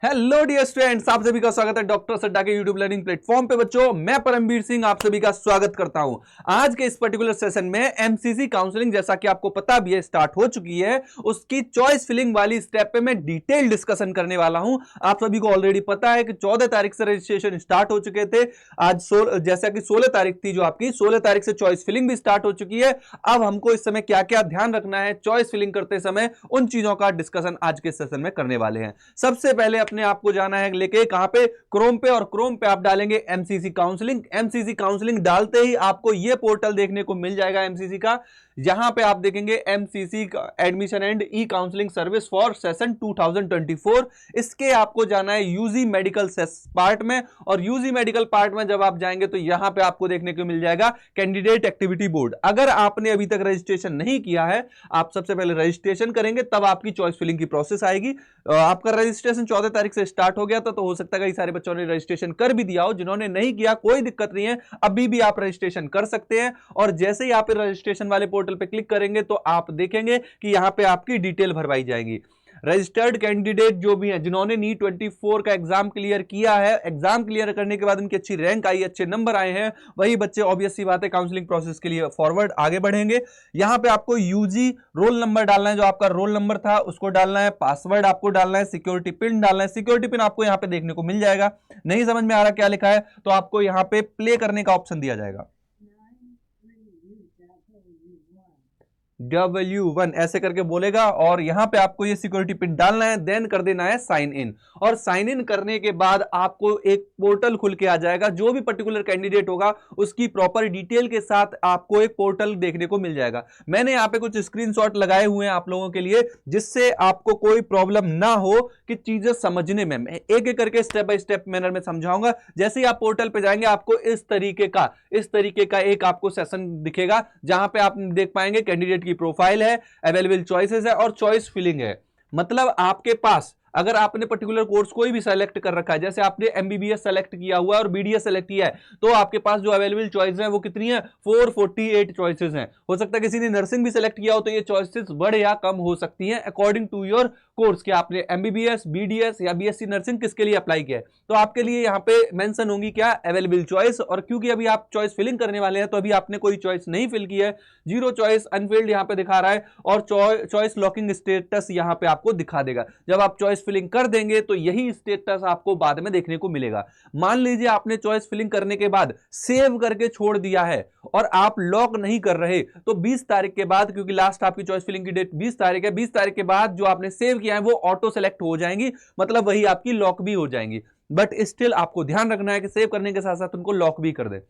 Hello dear students, आप सभी का स्वागत है डॉक्टर सड्डा के यूट्यूब लर्निंग प्लेटफॉर्म पे। बच्चों, मैं परमवीर सिंह आप सभी का स्वागत करता हूं। आज के इस पर्टिकुलर सेशन में एमसीसी काउंसलिंग, जैसा कि आपको पता भी है, स्टार्ट हो चुकी है। उसकी चॉइस फिलिंग वाली स्टेप पे मैं डिटेल डिस्कशन करने वाला हूं। आप सभी को ऑलरेडी पता है कि 14 तारीख से रजिस्ट्रेशन स्टार्ट हो चुके थे। आज जैसा कि 16 तारीख थी, जो आपकी 16 तारीख से चॉइस फिलिंग भी स्टार्ट हो चुकी है। अब हमको इस समय क्या क्या ध्यान रखना है चॉइस फिलिंग करते समय, उन चीजों का डिस्कशन आज के सेशन में करने वाले हैं। सबसे पहले अपने आपको जाना है लेके कहां पे, क्रोम पे, और क्रोम पे आप डालेंगे एमसीसी काउंसलिंग। एमसीसी काउंसलिंग डालते ही आपको यह पोर्टल देखने को मिल जाएगा एमसीसी का। यहां पे आप देखेंगे MCC admission and E counselling service for session 2024। इसके आपको जाना है यूजी मेडिकल पार्ट में, और यूजी मेडिकल पार्ट में जब आप जाएंगे तो यहां पे आपको देखने को मिल जाएगा कैंडिडेट एक्टिविटी बोर्ड। अगर आपने अभी तक रजिस्ट्रेशन नहीं किया है, आप सबसे पहले रजिस्ट्रेशन करेंगे, तब आपकी चॉइस फिलिंग की प्रोसेस आएगी। आपका रजिस्ट्रेशन 14 तारीख से स्टार्ट हो गया था, तो हो सकता है कई सारे बच्चों ने रजिस्ट्रेशन कर भी दिया हो। जिन्होंने नहीं किया, कोई दिक्कत नहीं है, अभी भी आप रजिस्ट्रेशन कर सकते हैं। और जैसे ही आप रजिस्ट्रेशन वाले पोर्टल पे क्लिक करेंगे तो आप देखेंगे कि यहां पे आपकी डिटेल भरवाई जाएगी। रजिस्टर्ड कैंडिडेट जो भी हैं, जिन्होंने नीट 24 का एग्जाम क्लियर किया है, एग्जाम क्लियर करने के बाद उनकी अच्छी रैंक आई, अच्छे नंबर आए हैं, वही बच्चे ऑब्वियस सी बात है काउंसलिंग प्रोसेस के लिए फॉरवर्ड आगे बढ़ेंगे। यहां पे आपको यूजी रोल नंबर डालना है, जो आपका रोल नंबर था उसको डालना है, पासवर्ड आपको डालना है, सिक्योरिटी पिन डालना है। सिक्योरिटी पिन आपको यहां पे देखने को मिल जाएगा। नहीं समझ में आ रहा क्या लिखा है, तो आपको यहां पे प्ले करने का ऑप्शन दिया जाएगा, W1 ऐसे करके बोलेगा, और यहां पे आपको ये सिक्योरिटी पिन डालना है, देन कर देना है साइन इन। और साइन इन करने के बाद आपको एक पोर्टल खुल के आ जाएगा। जो भी पर्टिकुलर कैंडिडेट होगा उसकी प्रॉपर डिटेल के साथ आपको एक पोर्टल देखने को मिल जाएगा। मैंने यहां पे कुछ स्क्रीनशॉट लगाए हुए हैं आप लोगों के लिए, जिससे आपको कोई प्रॉब्लम ना हो कि चीजें समझने में। मैं एक एक करके स्टेप बाय स्टेप मैनर में समझाऊंगा। जैसे ही आप पोर्टल पे जाएंगे, आपको इस तरीके का एक आपको सेशन दिखेगा, जहां पे आप देख पाएंगे कैंडिडेट की प्रोफाइल है, अवेलेबल चॉइसेस है और चॉइस फिलिंग है। मतलब आपके पास अगर आपने पर्टिकुलर कोर्स कोई भी सेलेक्ट कर रखा है, जैसे आपने एमबीबीएस सेलेक्ट किया हुआ है और बीडीएस सेलेक्ट किया है, तो आपके पास जो अवेलेबल चॉइसेस हैं वो कितनी है, 448 चॉइसेस हैं। हो सकता है किसी ने नर्सिंग भी सेलेक्ट किया हो, तो ये चॉइसेस बढ़ या कम हो सकती हैं अकॉर्डिंग टू योर कोर्स, कि आपने एमबीबीएस, बीडीएस या बीएससी नर्सिंग किसके लिए अप्लाई किया है। तो आपके लिए यहाँ पे मेंशन होंगी क्या, अवेलेबल चॉइस। और क्योंकि अभी आप चॉइस फिलिंग करने वाले हैं, तो अभी आपने कोई चॉइस नहीं फिल की है, जीरो चॉइस अनफिल्ड यहाँ पे दिखा रहा है, और चॉइस लॉकिंग स्टेटस यहाँ पे आपको दिखा देगा। जब आप चॉइस फिलिंग कर देंगे तो यही स्टेटस आपको बाद में देखने को मिलेगा। मान लीजिए आपने चॉइस फिलिंग करने के बाद सेव करके छोड़ दिया है और आप लॉक नहीं कर रहे, तो 20 तारीख के बाद, क्योंकि लास्ट आपकी चॉइस फिलिंग की डेट 20 तारीख है, 20 तारीख के बाद जो आपने सेव किया है वो ऑटो सेलेक्ट हो जाएंगी, मतलब वही आपकी लॉक भी हो जाएंगी। बट स्टिल आपको ध्यान रखना है कि सेव करने के साथ साथ उनको लॉक भी कर दे।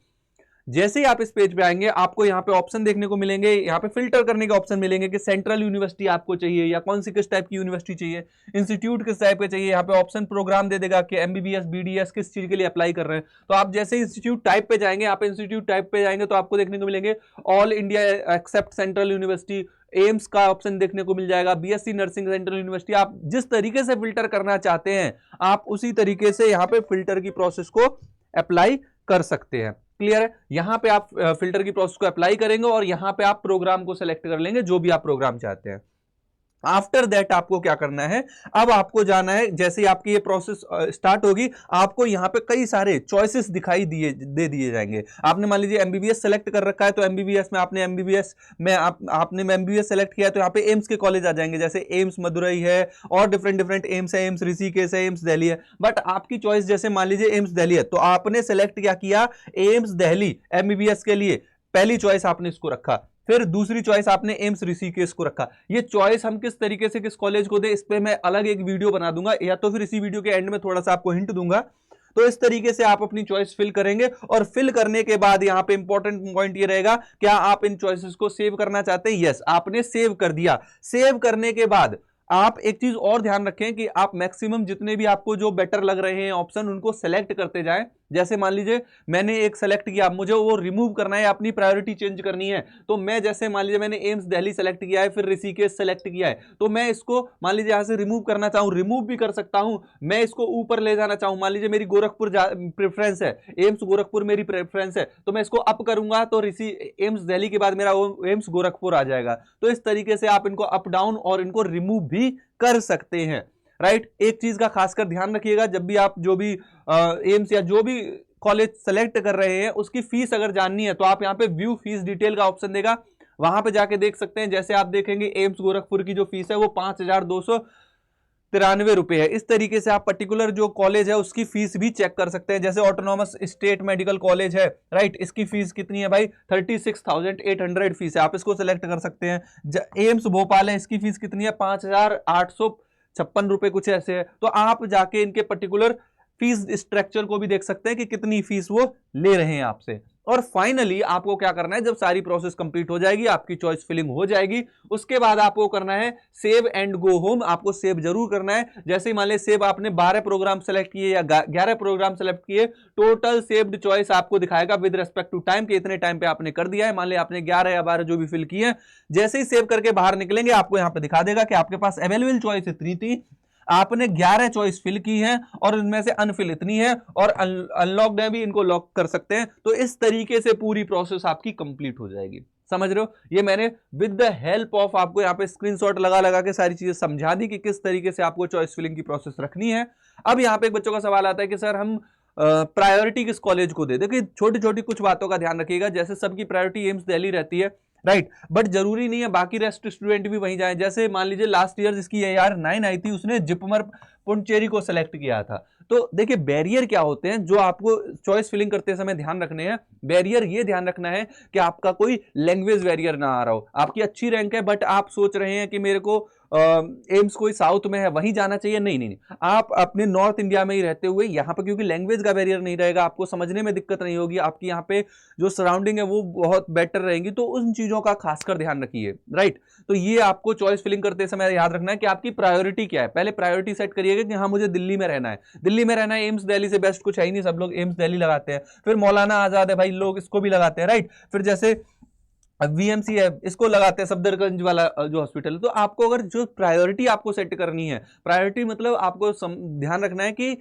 जैसे ही आप इस पेज पे आएंगे, आपको यहाँ पे ऑप्शन देखने को मिलेंगे, यहाँ पे फिल्टर करने के ऑप्शन मिलेंगे कि सेंट्रल यूनिवर्सिटी आपको चाहिए या कौन सी किस टाइप की यूनिवर्सिटी चाहिए, इंस्टीट्यूट किस टाइप के चाहिए। यहाँ पे ऑप्शन प्रोग्राम दे देगा कि एमबीबीएस, बीडीएस किस चीज के लिए अप्लाई कर रहे हैं। तो आप जैसे इंस्टीट्यूट टाइप पे जाएंगे, यहाँ पे इंस्टीट्यूट टाइप पे जाएंगे तो आपको देखने को मिलेंगे all India accept central university, AIIMS का ऑप्शन देखने को मिल जाएगा, बीएससी नर्सिंग सेंट्रल यूनिवर्सिटी। आप जिस तरीके से फिल्टर करना चाहते हैं, आप उसी तरीके से यहाँ पे फिल्टर की प्रोसेस को अप्लाई कर सकते हैं। क्लियर है? यहां पे आप फिल्टर की प्रोसेस को अप्लाई करेंगे और यहां पे आप प्रोग्राम को सिलेक्ट कर लेंगे, जो भी आप प्रोग्राम चाहते हैं। आफ्टर दैट आपको क्या करना है, अब आपको जाना है, जैसे ही आपकी ये प्रोसेस स्टार्ट होगी, आपको यहां पे कई सारे चॉइसेस दिखाई दे दिए जाएंगे। आपने मान लीजिए एमबीबीएस सेलेक्ट कर रखा है, तो एमबीबीएस में आपने एमबीबीएस सेलेक्ट किया, तो यहाँ पे एम्स के कॉलेज आ जाएंगे, जैसे एम्स मदुरई है और डिफरेंट एम्स है, एम्स ऋषिकेश है, एम्स दिल्ली है। बट आपकी चॉइस जैसे मान लीजिए एम्स दिल्ली है, तो आपने सेलेक्ट क्या किया, एम्स दिल्ली एमबीबीएस के लिए पहली चॉइस आपने इसको रखा, फिर दूसरी चॉइस आपने एम्स ऋषिकेश को रखा। ये चॉइस हम किस तरीके से किस कॉलेज को दे, इस पे मैं अलग एक वीडियो बना दूंगा, या तो फिर इसी वीडियो के एंड में थोड़ा सा आपको हिंट दूंगा। तो इस तरीके से आप अपनी चॉइस फिल करेंगे, और फिल करने के बाद यहां पे इंपॉर्टेंट पॉइंट ये रहेगा, क्या आप इन चॉइसेस को सेव करना चाहते हैं? यस, आपने सेव कर दिया। सेव करने के बाद आप एक चीज और ध्यान रखें कि आप मैक्सिमम जितने भी आपको जो बेटर लग रहे हैं ऑप्शन, उनको सेलेक्ट करते जाएं। जैसे मान लीजिए मैंने एक सेलेक्ट किया, मुझे वो रिमूव करना है, अपनी प्रायोरिटी चेंज करनी है, तो मैं जैसे मान लीजिए मैंने एम्स दिल्ली सेलेक्ट किया है, फिर ऋषिकेश सेलेक्ट किया है, तो मैं इसको मान लीजिए यहां से रिमूव करना चाहूं, रिमूव भी कर सकता हूं। मैं इसको ऊपर ले जाना चाहूं, मान लीजिए मेरी गोरखपुर प्रेफरेंस है, एम्स गोरखपुर मेरी प्रेफरेंस है, तो मैं इसको अप करूंगा तो एम्स दिल्ली के बाद मेरा एम्स गोरखपुर आ जाएगा। तो इस तरीके से आप इनको अप डाउन और इनको रिमूव भी कर सकते हैं। राइट। एक चीज का खासकर ध्यान रखिएगा, जब भी आप जो भी एम्स या जो भी कॉलेज सेलेक्ट कर रहे हैं उसकी फीस अगर जाननी है तो आप यहाँ पे व्यू फीस डिटेल का ऑप्शन देगा, वहां पे जाके देख सकते हैं। जैसे आप देखेंगे एम्स गोरखपुर की जो फीस है वो 5,293 है। इस तरीके से आप पर्टिकुलर जो कॉलेज है उसकी फीस भी चेक कर सकते हैं। जैसे ऑटोनॉमस स्टेट मेडिकल कॉलेज है, राइट, इसकी फीस कितनी है भाई, 36,800 फीस है, आप इसको सिलेक्ट कर सकते हैं। एम्स भोपाल है, इसकी फीस कितनी है, 5,856 कुछ ऐसे है। तो आप जाके इनके पर्टिकुलर फीस स्ट्रक्चर को भी देख सकते हैं कि कितनी फीस वो ले रहे हैं आपसे। और फाइनली आपको क्या करना है, जब सारी प्रोसेस कंप्लीट हो जाएगी, आपकी चॉइस फिलिंग हो जाएगी, उसके बाद आपको करना है सेव एंड गो होम। आपको सेव जरूर करना है। जैसे मान लीजिए सेव आपने 12 प्रोग्राम सेलेक्ट किए या 11 प्रोग्राम सेलेक्ट किए, टोटल सेव्ड चॉइस आपको दिखाएगा विद रिस्पेक्ट टू टाइम कि इतने टाइम पे आपने कर दिया है। मान लीजिए आपने 11 या 12 जो भी फिल किए हैं, जैसे ही सेव करके बाहर निकलेंगे आपको यहां पर दिखा देगा कि आपके पास अवेलेबल चॉइस इतनी थी, आपने 11 चॉइस फिल की है और इनमें से अनफिल इतनी है, और अनलॉक्ड है भी, इनको लॉक कर सकते हैं। तो इस तरीके से पूरी प्रोसेस आपकी कंप्लीट हो जाएगी। समझ रहे हो, ये मैंने विद द हेल्प ऑफ आपको यहाँ पे स्क्रीनशॉट लगा लगा के सारी चीजें समझा दी कि किस तरीके से आपको चॉइस फिलिंग की प्रोसेस रखनी है। अब यहाँ पे एक बच्चों का सवाल आता है कि सर हम प्रायोरिटी किस कॉलेज को दे। देखिए छोटी छोटी कुछ बातों का ध्यान रखिएगा। जैसे सबकी प्रायोरिटी एम्स दिल्ली रहती है, राइट, बट जरूरी नहीं है बाकी रेस्ट स्टूडेंट भी वहीं जाएं। जैसे मान लीजिए लास्ट ईयर जिसकी AR9 आई थी, उसने जिपमर पुडुचेरी को सेलेक्ट किया था। तो देखिए बैरियर क्या होते हैं जो आपको चॉइस फिलिंग करते समय ध्यान रखने हैं। बैरियर ये ध्यान रखना है कि आपका कोई लैंग्वेज बैरियर ना आ रहा हो। आपकी अच्छी रैंक है बट आप सोच रहे हैं कि मेरे को एम्स कोई साउथ में है वहीं जाना चाहिए, नहीं नहीं नहीं, आप अपने नॉर्थ इंडिया में ही रहते हुए यहाँ पे, क्योंकि लैंग्वेज का बैरियर नहीं रहेगा, आपको समझने में दिक्कत नहीं होगी, आपकी यहाँ पे जो सराउंडिंग है वो बहुत बेटर रहेंगी। तो उन चीजों का खासकर ध्यान रखिए, राइट। तो ये आपको चॉइस फिलिंग करते समय याद रखना है कि आपकी प्रायोरिटी क्या है। पहले प्रायोरिटी सेट करिएगा कि हाँ मुझे दिल्ली में रहना है, दिल्ली में रहना है, एम्स दिल्ली से बेस्ट कुछ है ही नहीं, सब लोग एम्स दिल्ली लगाते हैं। फिर मौलाना आजाद है भाई, लोग इसको भी लगाते हैं, राइट। फिर जैसे VMC है, इसको लगाते हैं, सफदरगंज वाला जो हॉस्पिटल है। तो आपको अगर जो प्रायोरिटी आपको सेट करनी है, प्रायोरिटी मतलब आपको ध्यान रखना है कि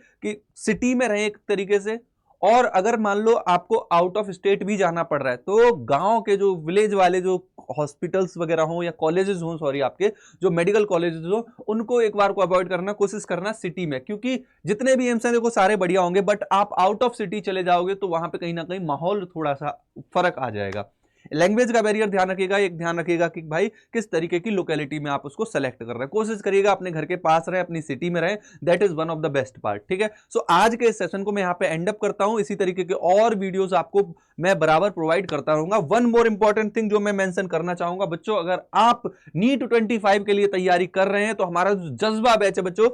सिटी में रहे एक तरीके से, और अगर मान लो आपको आउट ऑफ स्टेट भी जाना पड़ रहा है तो गांव के जो विलेज वाले जो हॉस्पिटल्स वगैरह हो या कॉलेजेस हो, सॉरी, आपके जो मेडिकल कॉलेजेस हो, उनको एक बार को अवॉइड करना, कोशिश करना सिटी में। क्योंकि जितने भी एम्स हैं देखो सारे बढ़िया होंगे, बट आप आउट ऑफ सिटी चले जाओगे तो वहां पे कहीं ना कहीं माहौल थोड़ा सा फर्क आ जाएगा। लैंग्वेज का बैरियर ध्यान रखिएगा। एक ध्यान रखिएगा कि भाई किस तरीके की लोकेलिटी में आप उसको सेलेक्ट कर रहे हैं। कोशिश करिएगा अपने घर के पास रहे, अपनी सिटी में रहे, that is one of the best part. ठीक है, सो आज के इस सेशन को मैं यहाँ पे एंड अप करता हूं। इसी तरीके के और वीडियोस आपको मैं बराबर प्रोवाइड करता रहूंगा। वन मोर इंपॉर्टेंट थिंग जो मैं मेंशन करना चाहूंगा बच्चों, अगर आप नीट 25 के लिए तैयारी कर रहे हैं तो हमारा जो जज्बा बैच है बच्चों,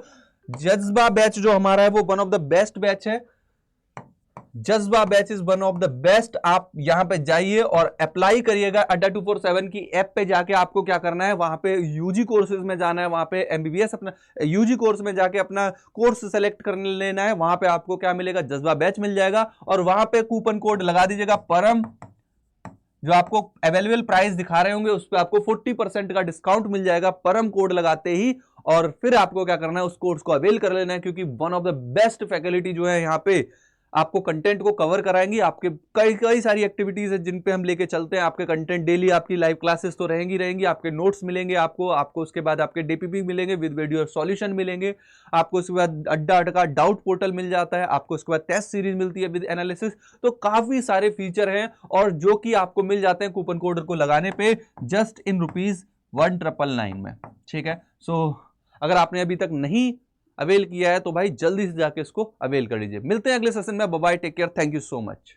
जज्बा बैच जो हमारा है वो one of the best batch है। जज्बा batch is one of the best. आप यहां पे जाइए और अप्लाई करिएगा। अड्डा 247 की ऐप पे जाके आपको क्या करना है, वहां पे यूजी कोर्सेज में जाना है, वहां पे MBBS अपना यूजी कोर्स में जाके अपना कोर्स सेलेक्ट कर लेना है। वहां पे आपको क्या मिलेगा, जज्बा बैच मिल जाएगा, और वहां पे कूपन कोड लगा दीजिएगा परम। जो आपको अवेलेबल प्राइस दिखा रहे होंगे उस पर आपको 40% का डिस्काउंट मिल जाएगा परम कोड लगाते ही। और फिर आपको क्या करना है, उस कोर्स को अवेल कर लेना है, क्योंकि one of the best faculty जो है यहाँ पे आपको कंटेंट को कवर कराएंगी। आपके कई कई सारी एक्टिविटीज है जिन पे हम लेके चलते हैं। आपके कंटेंट डेली, आपकी लाइव क्लासेस तो रहेंगी, आपके नोट्स मिलेंगे आपको उसके बाद आपके DPP मिलेंगे विद वीडियो सॉल्यूशन मिलेंगे, आपको उसके बाद अड्डा का डाउट पोर्टल मिल जाता है, आपको उसके बाद टेस्ट सीरीज मिलती है विद एनालिसिस। तो काफी सारे फीचर हैं और जो कि आपको मिल जाते हैं कूपन कोड को लगाने पे जस्ट इन ₹1999 में। ठीक है, सो अगर आपने अभी तक नहीं अवेल किया है तो भाई जल्दी से जाके इसको अवेल कर लीजिए। मिलते हैं अगले सेशन में। Bye bye, take care, thank you so much.